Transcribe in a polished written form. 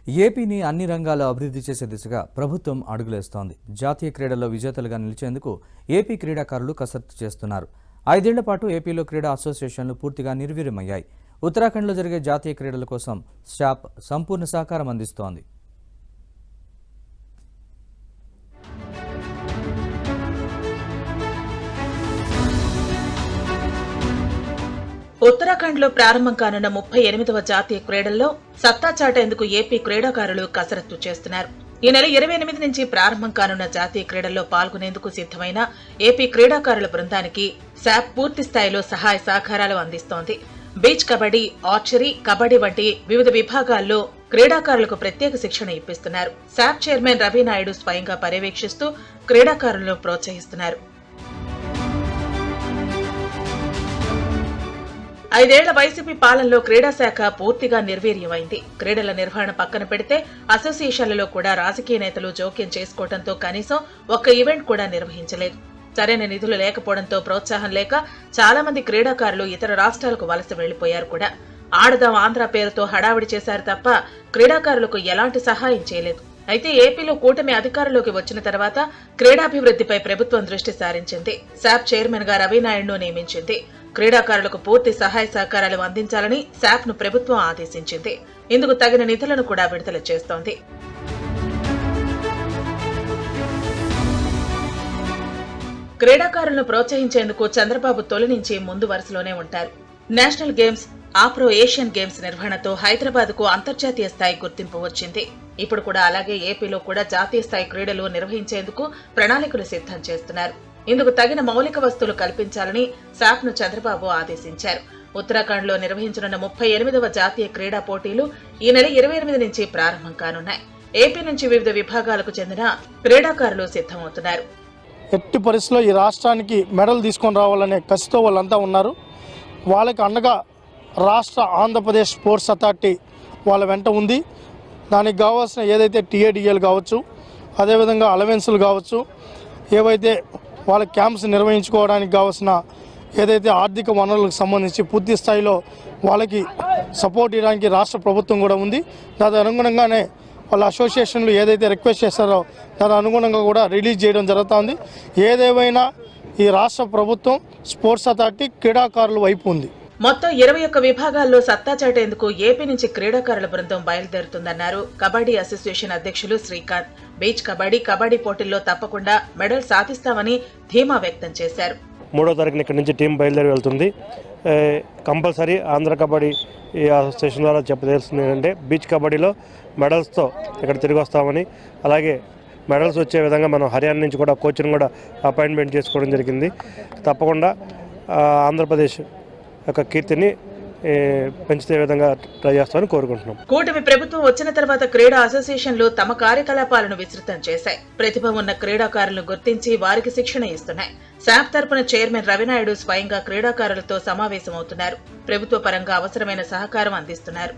ఏపీని అన్ని రంగాల్లో అభివృద్ధి చేసే దిశగా ప్రభుత్వం అడుగులేస్తోంది. జాతీయ క్రీడల్లో విజేతలుగా నిలిచేందుకు ఏపీ క్రీడాకారులు కసరత్తు చేస్తున్నారు. 5 ఏళ్ల పాటు ఏపీలో క్రీడా అసోసియేషన్లు పూర్తిగా నిర్వీర్యమయ్యాయి. ఉత్తరాఖండ్లో జరిగే జాతీయ క్రీడల కోసం శాప్ సంపూర్ణ సహకారం అందిస్తోంది. ఉత్తరాఖండ్లో ప్రారంభం కానున్న 38వ జాతీయ క్రీడల్లో సత్తా చాటేందుకు ఏపీ క్రీడాకారులు కసరత్తు చేస్తున్నారు. ఈ నెల 28 నుంచి ప్రారంభం కానున్న జాతీయ క్రీడల్లో పాల్గొనేందుకు సిద్ధమైన ఏపీ క్రీడాకారుల బృందానికి శాప్ పూర్తి స్థాయిలో సహాయ సహకారాలు అందిస్తోంది. బీచ్ కబడ్డీ, ఆర్చరీ, కబడ్డీ వంటి వివిధ విభాగాల్లో క్రీడాకారులకు ప్రత్యేక శిక్షణ ఇప్పిస్తున్నారు. శాప్ చైర్మన్ రవి నాయుడు స్వయంగా పర్యవేక్షిస్తూ క్రీడాకారులను ప్రోత్సహిస్తున్నారు. 5 ఏళ్ల వైసీపీ పాలనలో క్రీడా శాఖ పూర్తిగా నిర్వీర్యమైంది. క్రీడల నిర్వహణ పక్కన పెడితే అసోసియేషన్లలో కూడా రాజకీయ నేతలు జోక్యం చేసుకోవడంతో కనీసం ఒక్క ఈవెంట్ కూడా నిర్వహించలేదు. సరైన నిధులు లేకపోవడంతో, ప్రోత్సాహం లేక చాలా మంది క్రీడాకారులు ఇతర రాష్ట్రాలకు వలస వెళ్లిపోయారు కూడా. ఆడదాం ఆంధ్ర పేరుతో హడావిడి చేశారు తప్ప క్రీడాకారులకు ఎలాంటి సహాయం చేయలేదు. అయితే ఏపీలో కూటమి అధికారంలోకి వచ్చిన తర్వాత క్రీడాభివృద్ధిపై ప్రభుత్వం దృష్టి సారించింది. శాప్ చైర్మన్ గా రవి నాయుడును నియమించింది. క్రీడాకారులకు పూర్తి సహాయ సహకారాలు అందించాలని శాప్ ను ప్రభుత్వం ఆదేశించింది. ఇందుకు తగిన నిధులను కూడా విడుదల చేస్తోంది. క్రీడాకారులను ప్రోత్సహించేందుకు చంద్రబాబు తొలి నుంచి ముందు వరుసలోనే ఉంటారు. నేషనల్ గేమ్స్, ఆప్రో ఏషియన్ గేమ్స్ నిర్వహణతో హైదరాబాద్ కు అంతర్జాతీయ స్థాయి గుర్తింపు వచ్చింది. ఇప్పుడు కూడా అలాగే ఏపీలో కూడా జాతీయ స్థాయి క్రీడలు నిర్వహించేందుకు ప్రణాళికలు సిద్ధం చేస్తున్నారు. ఇందుకు తగిన మౌలిక వస్తువులు కల్పించాలని శాప్ ను చంద్రబాబు ఆదేశించారు. ఉత్తరాఖండ్ లో నిర్వహించనున్న 38వ జాతీయ క్రీడా పోటీలు ఈ నెల 28 నుంచి ప్రారంభం కానున్నాయి. ఏపీ నుంచి వివిధ విభాగాలకు చెందిన క్రీడాకారులు సిద్ధమవుతున్నారు. ఎట్టి పరిస్థితుల్లో ఈ రాష్ట్రానికి మెడల్ తీసుకొని రావాలనే కసితో వాళ్ళంతా ఉన్నారు. వాళ్ళకి అండగా రాష్ట్ర ఆంధ్రప్రదేశ్ స్పోర్ట్స్ అథారిటీ వాళ్ళ వెంట ఉంది. దానికి కావాల్సిన ఏదైతే టీఏడిఎల్ కావచ్చు, అదేవిధంగా అలవెన్సులు కావచ్చు, ఏవైతే వాళ్ళ క్యాంప్స్ నిర్వహించుకోవడానికి కావాల్సిన ఏదైతే ఆర్థిక వనరులకు సంబంధించి పూర్తి స్థాయిలో వాళ్ళకి సపోర్ట్ ఇవ్వడానికి రాష్ట్ర ప్రభుత్వం కూడా ఉంది. దాని అనుగుణంగానే వాళ్ళ అసోసియేషన్లు ఏదైతే రిక్వెస్ట్ చేస్తారో దాని అనుగుణంగా కూడా రిలీజ్ చేయడం జరుగుతుంది. ఏదేమైనా ఈ రాష్ట్ర ప్రభుత్వం స్పోర్ట్స్ అథారిటీ క్రీడాకారుల వైపు ఉంది. మొత్తం 21 విభాగాల్లో సత్తా చాటేందుకు ఏపీ నుంచి క్రీడాకారుల బృందం బయలుదేరుతుందన్నారు కబడ్డీ అసోసియేషన్ అధ్యక్షులు శ్రీకాంత్. బీచ్ కబడ్డీ, కబడ్డీ పోటీల్లో తప్పకుండా మెడల్ సాధిస్తామని ధీమా వ్యక్తం చేశారు. 3వ తారీఖున ఇక్కడి నుంచి టీం బయలుదేరి వెళ్తుంది. కంపల్సరీ ఆంధ్ర కబడ్డీ అసోసియేషన్ ద్వారా చెప్పదలుస్తుంది ఏంటంటే బీచ్ కబడ్డీలో మెడల్స్తో ఇక్కడ తిరిగి వస్తామని, అలాగే మెడల్స్ వచ్చే విధంగా మనం హర్యానా నుంచి కూడా కోచ్ను కూడా అపాయింట్మెంట్ చేసుకోవడం జరిగింది. తప్పకుండా ఆంధ్రప్రదేశ్ యొక్క కీర్తిని పెంచుతే విధంగా ట్రై చేస్తామని కోరుకుంటున్నాం. కూటమి ప్రభుత్వం వచ్చిన తర్వాత క్రీడా అసోసియేషన్లు తమ కార్యకలాపాలను విస్తృతం చేశాయి. ప్రతిభ ఉన్న క్రీడాకారులను గుర్తించి వారికి శిక్షణ ఇస్తున్నాయి. శాప్ తరపున చైర్మన్ రవినాయుడు స్వయంగా క్రీడాకారులతో సమావేశమవుతున్నారు. ప్రభుత్వ పరంగా అవసరమైన సహకారం అందిస్తున్నారు.